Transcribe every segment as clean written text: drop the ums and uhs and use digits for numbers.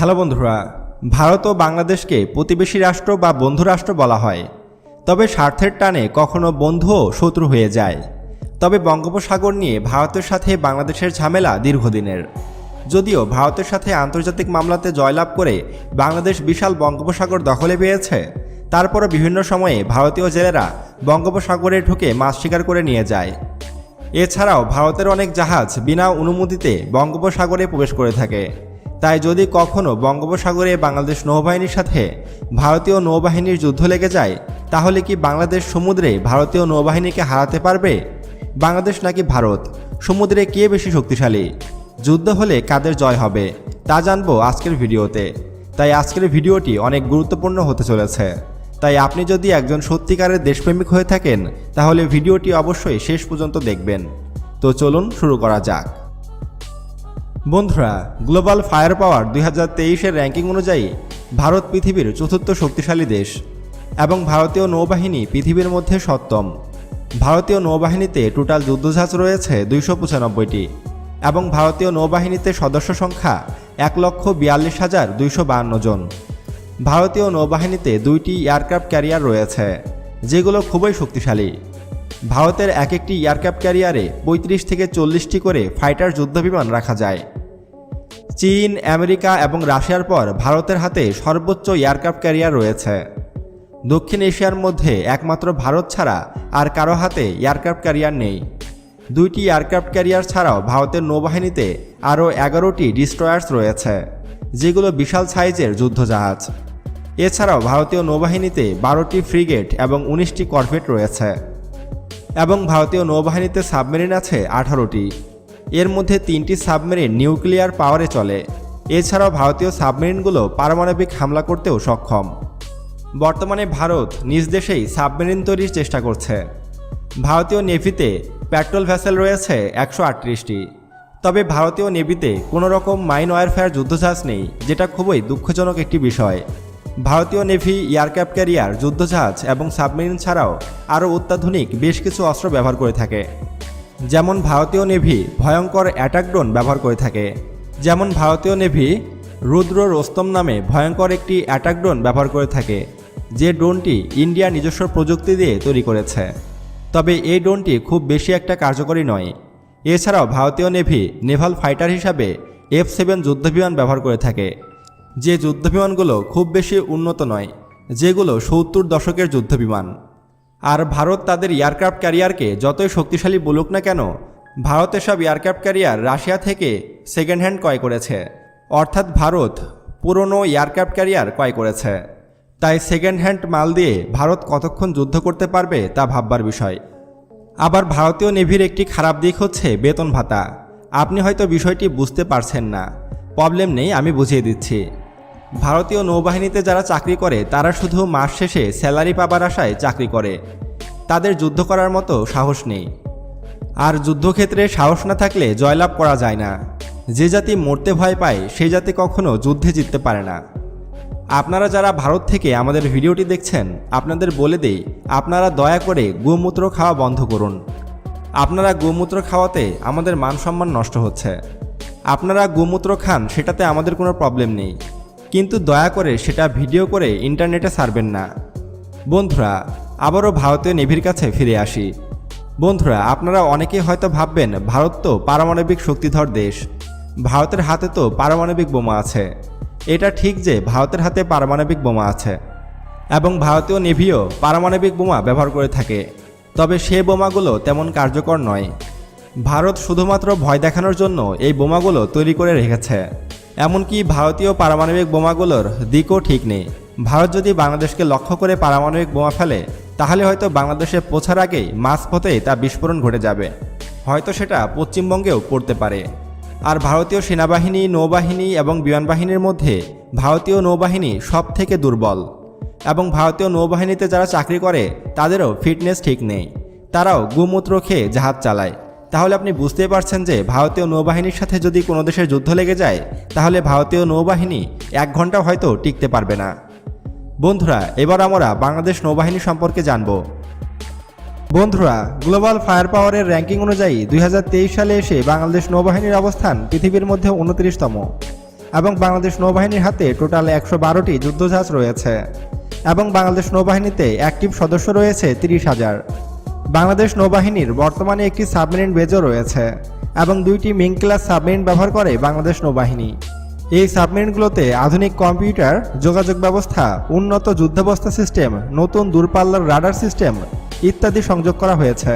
Hello বন্ধুরা, ভারত ও বাংলাদেশকে প্রতিবেশী রাষ্ট্র বা বন্ধু রাষ্ট্র বলা হয়। তবে স্বার্থের টানে কখনো বন্ধুও শত্রু হয়ে যায়। তবে বঙ্গোপসাগর নিয়ে ভারতের সাথে বাংলাদেশের ঝামেলা দীর্ঘদিনের। যদিও ভারতের সাথে আন্তর্জাতিক মামলাতে জয়লাভ করে বাংলাদেশ বিশাল বঙ্গোপসাগর দখলে পেয়েছে, তারপরও বিভিন্ন সময়ে ভারতীয় জেলেরা বঙ্গোপসাগরে ঢুকে মাছ শিকার করে নিয়ে যায়। এছাড়াও ভারতের অনেক জাহাজ বিনা অনুমতিতে বঙ্গোপসাগরে প্রবেশ করে থাকে। তাই যদি কখনো বঙ্গোপসাগরে বাংলাদেশ নৌবাহিনীর সাথে ভারতীয় নৌবাহিনীর যুদ্ধ লেগে যায়, তাহলে কি বাংলাদেশ সমুদ্রে ভারতীয় নৌবাহিনীকে হারাতে পারবে? বাংলাদেশ নাকি ভারত, সমুদ্রে কে বেশি শক্তিশালী? যুদ্ধ হলে কাদের জয় হবে তা জানবো আজকের ভিডিওতে। তাই আজকের ভিডিওটি অনেক গুরুত্বপূর্ণ হতে চলেছে। তাই আপনি যদি একজন সত্যিকারের দেশপ্রেমিক হয়ে থাকেন, তাহলে ভিডিওটি অবশ্যই শেষ পর্যন্ত দেখবেন। তো চলুন শুরু করা যাক। বন্ধুরা, গ্লোবাল ফায়ার পাওয়ার 2023-এর র্যাঙ্কিং অনুযায়ী ভারত পৃথিবীর চতুর্থ শক্তিশালী দেশ এবং ভারতীয় নৌবাহিনী পৃথিবীর মধ্যে সপ্তম। ভারতীয় নৌবাহিনীতে টোটাল যুদ্ধজাহাজ রয়েছে 295টি এবং ভারতীয় নৌবাহিনীতে সদস্য সংখ্যা 1,42,252 জন। ভারতীয় নৌবাহিনীতে 2টি এয়ারক্রাফট ক্যারিয়ার রয়েছে, যেগুলো খুবই শক্তিশালী। ভারতের এক একটি এয়ারক্রাফট ক্যারিয়ারে 35 থেকে 40টি করে ফাইটার যুদ্ধবিমান রাখা যায়। চীন, আমেরিকা এবং রাশিয়ার পর ভারতের হাতে সর্বোচ্চ এয়ারক্রাফট ক্যারিয়ার রয়েছে। দক্ষিণ এশিয়ার মধ্যে একমাত্র ভারত ছাড়া আর কারো হাতে এয়ারক্রাফট ক্যারিয়ার নেই। 2টি এয়ারক্রাফট ক্যারিয়ার ছাড়াও ভারতের নৌবাহিনীতে আরও 11টি ডিস্ট্রয়ার্স রয়েছে, যেগুলো বিশাল সাইজের যুদ্ধজাহাজ। এছাড়াও ভারতীয় নৌবাহিনীতে 12টি ফ্রিগেট এবং 19টি করভেট রয়েছে এবং ভারতীয় নৌবাহিনীতে সাবমেরিন আছে 18টি। এর মধ্যে 3টি সাবমেরিন নিউক্লিয়ার পাওয়ারে চলে। এছাড়াও ভারতীয় সাবমেরিনগুলো পারমাণবিক হামলা করতেও সক্ষম। বর্তমানে ভারত নিজ দেশেই সাবমেরিন তৈরির চেষ্টা করছে। ভারতীয় নেভিতে পেট্রোল ভেসেল রয়েছে 138টি। তবে ভারতীয় নেভিতে কোনো রকম মাইন ওয়ারফেয়ার যুদ্ধজাহাজ নেই, যেটা খুবই দুঃখজনক একটি বিষয়। ভারতীয় নেভি এয়ারক্রাফট ক্যারিয়ার, যুদ্ধজাহাজ এবং সাবমেরিন ছাড়াও আরও অত্যাধুনিক বেশ কিছু অস্ত্র ব্যবহার করে থাকে। যেমন ভারতীয় নেভি ভয়ঙ্কর অ্যাটাক ড্রোন ব্যবহার করে থাকে। যেমন ভারতীয় নেভি রুদ্র রোস্তম নামে ভয়ঙ্কর একটি অ্যাটাক ড্রোন ব্যবহার করে থাকে, যে ড্রোনটি ইন্ডিয়া নিজস্ব প্রযুক্তি দিয়ে তৈরি করেছে। তবে এই ড্রোনটি খুব বেশি একটা কার্যকরী নয়। এছাড়াও ভারতীয় নেভি নেভাল ফাইটার হিসাবে F-7 যুদ্ধবিমান ব্যবহার করে থাকে, যে যুদ্ধবিমানগুলো খুব বেশি উন্নত নয়, যেগুলো 70 দশকের যুদ্ধবিমান। আর ভারত তাদের এয়ারক্রাফট ক্যারিয়ারকে যতই শক্তিশালী বলুক না কেন, ভারতের সব এয়ারক্রাফট ক্যারিয়ার রাশিয়া থেকে সেকেন্ড হ্যান্ড ক্রয় করেছে। অর্থাৎ ভারত পুরনো এয়ারক্রাফট ক্যারিয়ার ক্রয় করেছে। তাই সেকেন্ড হ্যান্ড মাল দিয়ে ভারত কতক্ষণ যুদ্ধ করতে পারবে তা ভাববার বিষয়। আবার ভারতীয় নেভির একটি খারাপ দিক হচ্ছে বেতন ভাতা। আপনি হয়তো বিষয়টি বুঝতে পারছেন না, প্রবলেম নেই, আমি বুঝিয়ে দিচ্ছি। ভারতীয় নৌবাহিনীতে যারা চাকরি করে তারা শুধু মাস শেষে স্যালারি পাবার আশায় চাকরি করে। তাদের যুদ্ধ করার মতো সাহস নেই। আর যুদ্ধক্ষেত্রে সাহস না থাকলে জয়লাভ করা যায় না। যে জাতি মরতে ভয় পায় সেই জাতি কখনো যুদ্ধে জিততে পারে না। আপনারা যারা ভারত থেকে আমাদের ভিডিওটি দেখছেন, আপনাদের বলে দেই, আপনারা দয়া করে গোমূত্র খাওয়া বন্ধ করুন। আপনারা গোমূত্র খাওয়াতে আমাদের মান সম্মান নষ্ট হচ্ছে। আপনারা গোমূত্র খান, সেটাতে আমাদের কোনো প্রবলেম নেই, কিন্তু দয়া করে সেটা ভিডিও করে ইন্টারনেটে ছাড়বেন না। বন্ধুরা, আবারও ভারতীয় নেভির কাছে ফিরে আসি। বন্ধুরা, আপনারা অনেকেই হয়তো ভাববেন ভারত তো পারমাণবিক শক্তিধর দেশ, ভারতের হাতে তো পারমাণবিক বোমা আছে। এটা ঠিক যে ভারতের হাতে পারমাণবিক বোমা আছে এবং ভারতীয় নেভিও পারমাণবিক বোমা ব্যবহার করে থাকে। তবে সে বোমাগুলো তেমন কার্যকর নয়। ভারত শুধুমাত্র ভয় দেখানোর জন্য এই বোমাগুলো তৈরি করে রেখেছে। এমনকি ভারতীয় পারমাণবিক বোমাগুলোর দিকও ঠিক নেই। ভারত যদি বাংলাদেশকে লক্ষ্য করে পারমাণবিক বোমা ফেলে, তাহলে হয়তো বাংলাদেশে পৌঁছার আগেই মাঝপথেই তা বিস্ফোরণ ঘটে যাবে। হয়তো সেটা পশ্চিমবঙ্গেও পড়তে পারে। আর ভারতীয় সেনাবাহিনী, নৌবাহিনী এবং বিমান বাহিনীর মধ্যে ভারতীয় নৌবাহিনী সব থেকে দুর্বল এবং ভারতীয় নৌবাহিনীতে যারা চাকরি করে তাদেরও ফিটনেস ঠিক নেই। তারাও গোমূত্র খেয়ে জাহাজ চালায়। তাহলে আপনি বুঝতেই পারছেন যে ভারতীয় নৌবাহিনীর সাথে যদি কোনো দেশের যুদ্ধ লেগে যায়, তাহলে ভারতীয় নৌবাহিনী 1 ঘন্টা হয়তো টিকতে পারবে না। বন্ধুরা, এবার আমরা বাংলাদেশ নৌবাহিনী সম্পর্কে জানব। বন্ধুরা, গ্লোবাল ফায়ার পাওয়ারের র্যাঙ্কিং অনুযায়ী 2023 সালে এসে বাংলাদেশ নৌবাহিনীর অবস্থান পৃথিবীর মধ্যে 29তম এবং বাংলাদেশ নৌবাহিনীর হাতে টোটাল 112টি যুদ্ধজাহাজ রয়েছে এবং বাংলাদেশ নৌবাহিনীতে অ্যাক্টিভ সদস্য রয়েছে 30,000। বাংলাদেশ নৌবাহিনীর বর্তমানে একটি সাবমেরিন বেজও রয়েছে এবং 2টি মিং ক্লাস সাবমেরিন ব্যবহার করে বাংলাদেশ নৌবাহিনী। এই সাবমেরিনগুলোতে আধুনিক কম্পিউটার, যোগাযোগ ব্যবস্থা, উন্নত যুদ্ধাবস্থা সিস্টেম, নতুন দূরপাল্লার রাডার সিস্টেম ইত্যাদি সংযোগ করা হয়েছে।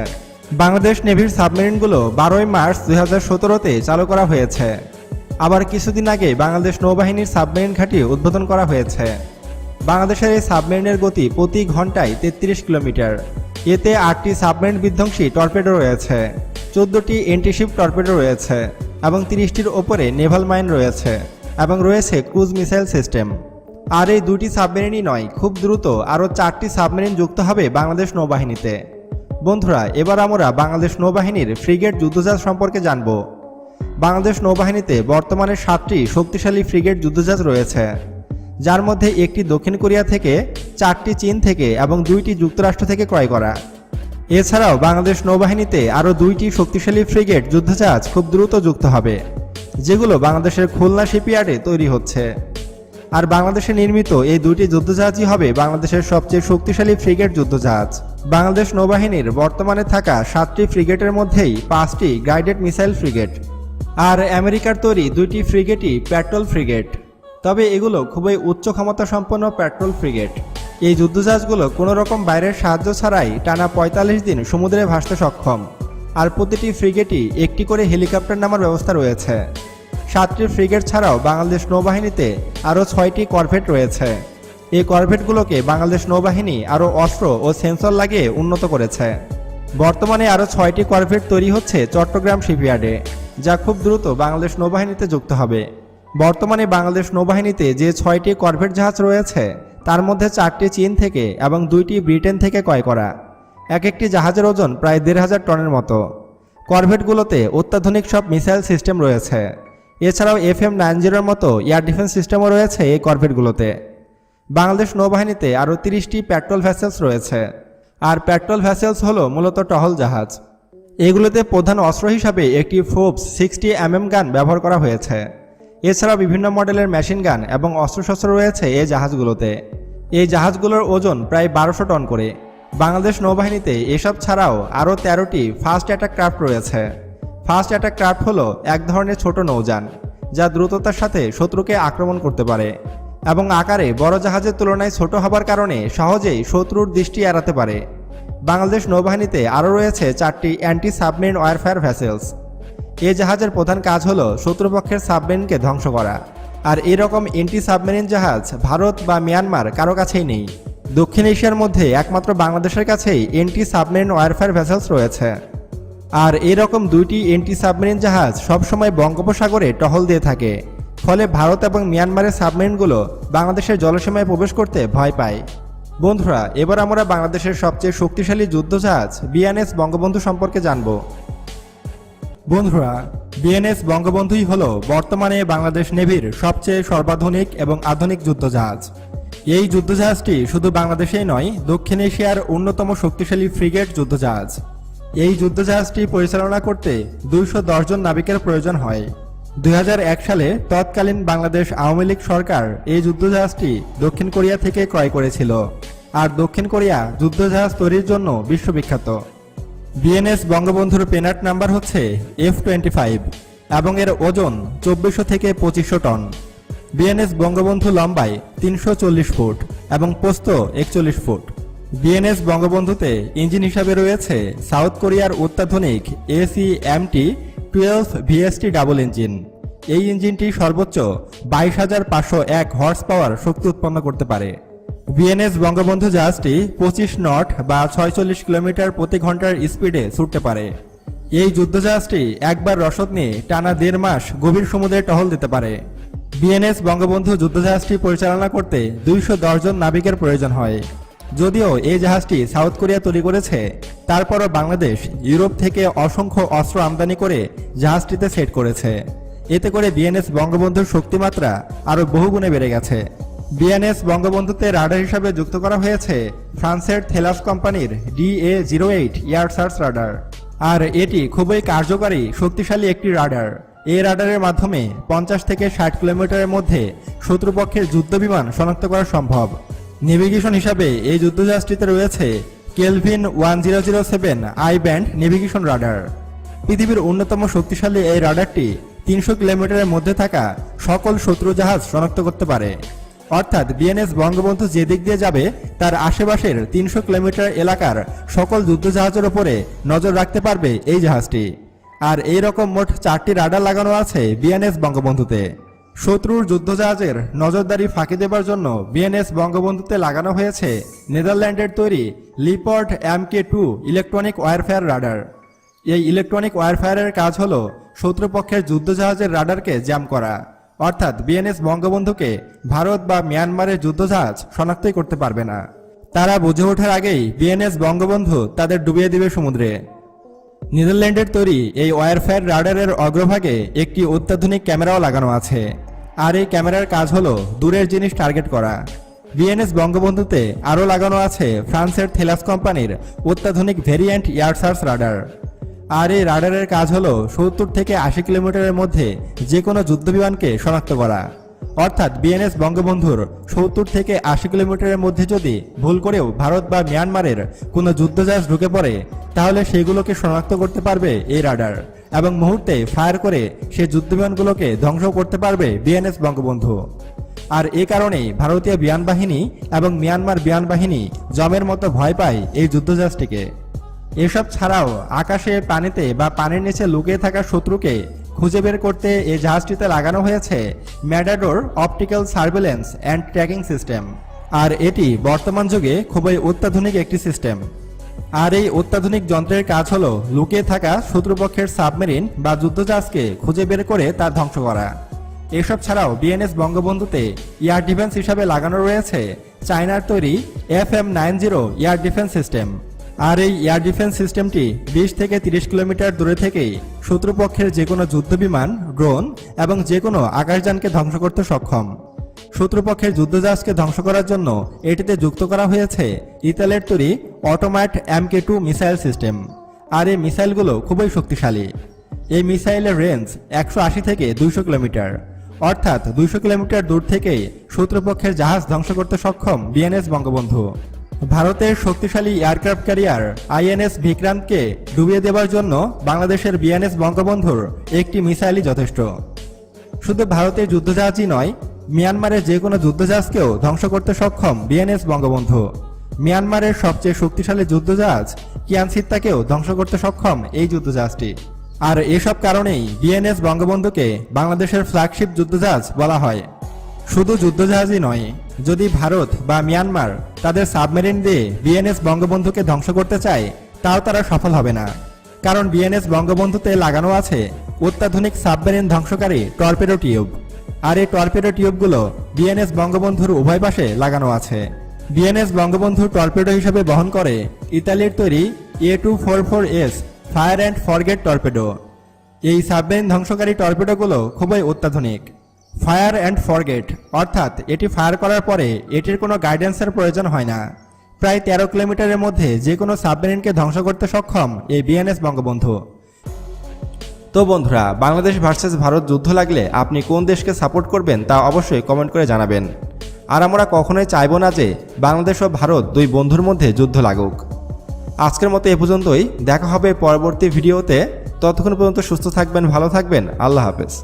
বাংলাদেশ নেভির সাবমেরিনগুলো 12 মার্চ 2017-তে চালু করা হয়েছে। আবার কিছুদিন আগে বাংলাদেশ নৌবাহিনীর সাবমেরিন ঘাঁটি উদ্বোধন করা হয়েছে। বাংলাদেশের এই সাবমেরিনের গতি প্রতি ঘন্টায় 33 কিলোমিটার। এতে 8টি সাবমেরিন বিধ্বংসী টর্পেডো রয়েছে, 14টি এন্টিশিপ টর্পেডো রয়েছে এবং 30টির ওপরে নেভাল মাইন রয়েছে এবং রয়েছে ক্রুজ মিসাইল সিস্টেম। আর এই 2টি সাবমেরিনই নয়, খুব দ্রুত আরও 4টি সাবমেরিন যুক্ত হবে বাংলাদেশ নৌবাহিনীতে। বন্ধুরা, এবার আমরা বাংলাদেশ নৌবাহিনীর ফ্রিগেট যুদ্ধজাহাজ সম্পর্কে জানব। বাংলাদেশ নৌবাহিনীতে বর্তমানে 7টি শক্তিশালী ফ্রিগেট যুদ্ধজাহাজ রয়েছে, যার মধ্যে একটি দক্ষিণ কোরিয়া থেকে, 4টি চীন থেকে এবং 2টি যুক্তরাষ্ট্র থেকে ক্রয় করা। এছাড়াও বাংলাদেশ নৌবাহিনীতে আরও 2টি শক্তিশালী ফ্রিগেট যুদ্ধজাহাজ খুব দ্রুত যুক্ত হবে, যেগুলো বাংলাদেশের খুলনা শিপইয়ার্ডে তৈরি হচ্ছে। আর বাংলাদেশে নির্মিত এই 2টি যুদ্ধজাহাজই হবে বাংলাদেশের সবচেয়ে শক্তিশালী ফ্রিগেট যুদ্ধজাহাজ। বাংলাদেশ নৌবাহিনীর বর্তমানে থাকা 7টি ফ্রিগেটের মধ্যেই 5টি গাইডেড মিসাইল ফ্রিগেট, আর আমেরিকার তৈরি 2টি ফ্রিগেটই পেট্রোল ফ্রিগেট। তবে এগুলো খুবই উচ্চ ক্ষমতা সম্পন্ন পেট্রোল ফ্রিগেট। এই যুদ্ধজাহাজগুলো কোনো রকম বাইরের সাহায্য ছাড়াই টানা 45 দিন সমুদ্রে ভাসতে সক্ষম, আর প্রতিটি ফ্রিগেটই একটি করে হেলিকপ্টার নামার ব্যবস্থা রয়েছে। 7টি ফ্রিগেট ছাড়াও বাংলাদেশ নৌবাহিনীতে আরও 6টি করভেট রয়েছে। এই করভেটগুলোকে বাংলাদেশ নৌবাহিনী আরও অস্ত্র ও সেন্সর লাগিয়ে উন্নত করেছে। বর্তমানে আরও 6টি করভেট তৈরি হচ্ছে চট্টগ্রাম শিপইয়ার্ডে, যা খুব দ্রুত বাংলাদেশ নৌবাহিনীতে যুক্ত হবে। বর্তমানে বাংলাদেশ নৌবাহিনীতে যে 6টি করভেট জাহাজ রয়েছে, তার মধ্যে 4টি চীন থেকে এবং 2টি ব্রিটেন থেকে ক্রয় করা। এক একটি জাহাজের ওজন প্রায় 1,500 টনের মতো। করভেটগুলোতে অত্যাধুনিক সব মিসাইল সিস্টেম রয়েছে। এছাড়াও FM-90 মতো এয়ার ডিফেন্স সিস্টেমও রয়েছে এই করভেটগুলোতে। বাংলাদেশ নৌবাহিনীতে আরও 30টি পেট্রোল ভ্যাসেলস রয়েছে। আর পেট্রোল ভ্যাসেলস হলো মূলত টহল জাহাজ। এগুলোতে প্রধান অস্ত্র হিসাবে একটি ফোর্বস 60mm গান ব্যবহার করা হয়েছে। এছাড়াও বিভিন্ন মডেলের মেশিন গান এবং অস্ত্রশস্ত্র রয়েছে এই জাহাজগুলোতে। এই জাহাজগুলোর ওজন প্রায় 1200 টন করে। বাংলাদেশ নৌবাহিনীতে এসব ছাড়াও আরও 13টি ফাস্ট অ্যাটাক ক্রাফট রয়েছে। ফাস্ট অ্যাটাক ক্রাফট হলো এক ধরনের ছোট নৌযান, যা দ্রুততার সাথে শত্রুকে আক্রমণ করতে পারে এবং আকারে বড় জাহাজের তুলনায় ছোট হবার কারণে সহজেই শত্রুর দৃষ্টি এড়াতে পারে। বাংলাদেশ নৌবাহিনীতে আরও রয়েছে 4টি অ্যান্টি সাবমেরিন ওয়ারফেয়ার ভ্যাসেলস। এই জাহাজের প্রধান কাজ হলো শত্রুপক্ষের সাবমেরিনকে ধ্বংস করা। আর এরকম অ্যান্টি সাবমেরিন জাহাজ ভারত বা মিয়ানমার কারো কাছেই নেই। দক্ষিণ এশিয়ার মধ্যে একমাত্র বাংলাদেশের কাছেই অ্যান্টি সাবমেরিন ওয়ারফেয়ার ভ্যাসেলস রয়েছে। আর এরকম 2টি অ্যান্টি সাবমেরিন জাহাজ সবসময় বঙ্গোপসাগরে টহল দিয়ে থাকে, ফলে ভারত এবং মিয়ানমারের সাবমেরিনগুলো বাংলাদেশের জলসীমায় প্রবেশ করতে ভয় পায়। বন্ধুরা, এবার আমরা বাংলাদেশের সবচেয়ে শক্তিশালী যুদ্ধজাহাজ বিএনএস বঙ্গবন্ধু সম্পর্কে জানব। বন্ধুরা, বিএনএস বঙ্গবন্ধুই হলো বর্তমানে বাংলাদেশ নেভির সবচেয়ে সর্বাধুনিক এবং আধুনিক যুদ্ধজাহাজ। এই যুদ্ধজাহাজটি শুধু বাংলাদেশেই নয়, দক্ষিণ এশিয়ার অন্যতম শক্তিশালী ফ্রিগেট যুদ্ধজাহাজ। এই যুদ্ধজাহাজটি পরিচালনা করতে 210 জন নাবিকের প্রয়োজন হয়। 2001 সালে তৎকালীন বাংলাদেশ আওয়ামী লীগ সরকার এই যুদ্ধজাহাজটি দক্ষিণ কোরিয়া থেকে ক্রয় করেছিল। আর দক্ষিণ কোরিয়া যুদ্ধজাহাজ তৈরির জন্য বিশ্ববিখ্যাত। বিএনএস বঙ্গবন্ধুর পেনাট নাম্বার হচ্ছে F-25 এবং এর ওজন 2400 থেকে 2500 টন। বিএনএস বঙ্গবন্ধু লম্বায় 340 ফুট এবং প্রস্থ 41 ফুট। বিএনএস বঙ্গবন্ধুতে ইঞ্জিন হিসাবে রয়েছে সাউথ কোরিয়ার অত্যাধুনিক ACMT-12 VST ডাবল ইঞ্জিন। এই ইঞ্জিনটি সর্বোচ্চ 22,501 হর্স পাওয়ার শক্তি উৎপন্ন করতে পারে। বিএনএস বঙ্গবন্ধু জাহাজটি 25 নট বা 46 কিলোমিটার প্রতি ঘন্টার স্পিডে ছুটতে পারে। এই যুদ্ধজাহাজটি একবার রসদ নিয়ে টানা 1.5 মাস গভীর সমুদ্রে টহল দিতে পারে। বিএনএস বঙ্গবন্ধু যুদ্ধজাহাজটি পরিচালনা করতে 210 জন নাবিকের প্রয়োজন হয়। যদিও এই জাহাজটি সাউথ কোরিয়া তৈরি করেছে, তারপরও বাংলাদেশ ইউরোপ থেকে অসংখ্য অস্ত্র আমদানি করে জাহাজটিতে সেট করেছে। এতে করে বিএনএস বঙ্গবন্ধুর শক্তিমাত্রা আরও বহুগুণে বেড়ে গেছে। বিএনএস বঙ্গবন্ধুতে রাডার হিসাবে যুক্ত করা হয়েছে ফ্রান্সের থেলাস কোম্পানির DA-08 এয়ার সার্চ রাডার। আর এটি খুবই কার্যকারী শক্তিশালী একটি রাডার। এই রাডারের মাধ্যমে 50 থেকে 60 কিলোমিটারের মধ্যে শত্রুপক্ষের যুদ্ধবিমান শনাক্ত করা সম্ভব। নেভিগেশন হিসাবে এই যুদ্ধজাহাজটিতে রয়েছে Kelvin 1007 I band navigation radar. পৃথিবীর অন্যতম শক্তিশালী এই রাডারটি 300 কিলোমিটারের মধ্যে থাকা সকল শত্রু জাহাজ শনাক্ত করতে পারে। অর্থাৎ বিএনএস বঙ্গবন্ধু যে দিক দিয়ে যাবে তার আশেপাশের 300 কিলোমিটার এলাকার সকল যুদ্ধজাহাজের ওপরে নজর রাখতে পারবে এই জাহাজটি। আর এই রকম মোট 4টি রাডার লাগানো আছে বিএনএস বঙ্গবন্ধুতে। শত্রুর যুদ্ধজাহাজের নজরদারি ফাঁকি দেবার জন্য বিএনএস বঙ্গবন্ধুতে লাগানো হয়েছে নেদারল্যান্ডের তৈরি লিপর্ড MK2 ইলেকট্রনিক ওয়ারফেয়ার রাডার। এই ইলেকট্রনিক ওয়ারফেয়ারের কাজ হলো শত্রুপক্ষের যুদ্ধজাহাজের রাডারকে জ্যাম করা। অর্থাৎ বিএনএস বঙ্গবন্ধুকে ভারত বা মিয়ানমারের যুদ্ধজাহাজ শনাক্তই করতে পারবে না। তারা বুঝে ওঠার আগেই বিএনএস বঙ্গবন্ধু তাদের ডুবিয়ে দিবে সমুদ্রে। নেদারল্যান্ডের তৈরি এই ওয়ারফেয়ার রাডারের অগ্রভাগে একটি অত্যাধুনিক ক্যামেরাও লাগানো আছে। আর এই ক্যামেরার কাজ হলো দূরের জিনিস টার্গেট করা। বিএনএস বঙ্গবন্ধুতে আরও লাগানো আছে ফ্রান্সের থেলাস কোম্পানির অত্যাধুনিক ভেরিয়েন্ট এয়ার সার্চ রাডার। আর এই রাডারের কাজ হলো 70 থেকে 80 কিলোমিটারের মধ্যে যে কোনো যুদ্ধবিমানকে শনাক্ত করা। অর্থাৎ বিএনএস বঙ্গবন্ধুর 70 থেকে 80 কিলোমিটারের মধ্যে যদি ভুল করেও ভারত বা মিয়ানমারের কোনো যুদ্ধজাহাজ ঢুকে পড়ে তাহলে সেগুলোকে শনাক্ত করতে পারবে এই রাডার এবং মুহূর্তে ফায়ার করে সেই যুদ্ধবিমানগুলোকে ধ্বংস করতে পারবে বিএনএস বঙ্গবন্ধু। আর এই কারণেই ভারতীয় বিমান বাহিনী এবং মিয়ানমার বিমান বাহিনী জমের মতো ভয় পায় এই যুদ্ধজাহাজটিকে। এসব ছাড়াও আকাশে, পানিতে বা পানির নিচে লুকিয়ে থাকা শত্রুকে খুঁজে বের করতে এই জাহাজটিতে লাগানো হয়েছে matador optical surveillance and tracking system. আর এটি বর্তমান যুগে খুবই অত্যাধুনিক একটি সিস্টেম। আর এই অত্যাধুনিক যন্ত্রের কাজ হলো লুকিয়ে থাকা শত্রুপক্ষের সাবমেরিন বা যুদ্ধজাহাজকে খুঁজে বের করে তা ধ্বংস করা। এসব ছাড়াও বিএনএস বঙ্গবন্ধুতে এয়ার ডিফেন্স হিসাবে লাগানো রয়েছে চায়নার তৈরি FM90 এয়ার ডিফেন্স সিস্টেম। আর এই এয়ার ডিফেন্স সিস্টেমটি 20 থেকে 30 কিলোমিটার দূরে থেকেই শত্রুপক্ষের যে কোনো যুদ্ধবিমান, ড্রোন এবং যে কোনো আকাশযানকে ধ্বংস করতে সক্ষম। শত্রুপক্ষের যুদ্ধজাহাজকে ধ্বংস করার জন্য এটিতে যুক্ত করা হয়েছে ইতালির তৈরি অটোম্যাট MK2 মিসাইল সিস্টেম। আর এই মিসাইলগুলো খুবই শক্তিশালী। এই মিসাইলের রেঞ্জ 180 থেকে 200 কিলোমিটার। অর্থাৎ 200 কিলোমিটার দূর থেকেই শত্রুপক্ষের জাহাজ ধ্বংস করতে সক্ষম বিএনএস বঙ্গবন্ধু। ভারতের শক্তিশালী এয়ারক্রাফট ক্যারিয়ার INS ভিক্রান্তকে ডুবিয়ে দেওয়ার জন্য বাংলাদেশের বিএনএস বঙ্গবন্ধুর একটি মিসাইলই যথেষ্ট। শুধু ভারতের যুদ্ধজাহাজই নয়, মিয়ানমারের যে কোনো যুদ্ধজাহাজকেও ধ্বংস করতে সক্ষম বিএনএস বঙ্গবন্ধু। মিয়ানমারের সবচেয়ে শক্তিশালী যুদ্ধজাহাজ কিয়ানসিত্তাকেও ধ্বংস করতে সক্ষম এই যুদ্ধজাহাজটি। আর এসব কারণেই বিএনএস বঙ্গবন্ধুকে বাংলাদেশের ফ্ল্যাগশিপ যুদ্ধজাহাজ বলা হয়। শুধু যুদ্ধজাহাজই নয়, যদি ভারত বা মিয়ানমার তাদের সাবমেরিন দিয়ে বিএনএস বঙ্গবন্ধুকে ধ্বংস করতে চায় তাও তারা সফল হবে না। কারণ বিএনএস বঙ্গবন্ধুতে লাগানো আছে অত্যাধুনিক সাবমেরিন ধ্বংসকারী টর্পেডো টিউব। আর এই টর্পেডো টিউবগুলো বিএনএস বঙ্গবন্ধুর উভয় পাশে লাগানো আছে। বিএনএস বঙ্গবন্ধু টর্পেডো হিসেবে বহন করে ইতালির তৈরি A244S fire and forget torpedo. এই সাবমেরিন ধ্বংসকারী টর্পেডোগুলো খুবই অত্যাধুনিক। ফায়ার অ্যান্ড ফরগেট অর্থাৎ এটি ফায়ার করার পরে এটির কোনো গাইডেন্সের প্রয়োজন হয় না। প্রায় 13 কিলোমিটারের মধ্যে যে কোনো সাবমেরিনকে ধ্বংস করতে সক্ষম এই বিএনএস বঙ্গবন্ধু। তো বন্ধুরা, বাংলাদেশ ভার্সেস ভারত যুদ্ধ লাগলে আপনি কোন দেশকে সাপোর্ট করবেন তা অবশ্যই কমেন্ট করে জানাবেন। আর আমরা কখনোই চাইব না যে বাংলাদেশ ও ভারত দুই বন্ধুর মধ্যে যুদ্ধ লাগুক। আজকের মতো এ পর্যন্তই। দেখা হবে পরবর্তী ভিডিওতে। ততক্ষণ পর্যন্ত সুস্থ থাকবেন, ভালো থাকবেন। আল্লাহ হাফেজ।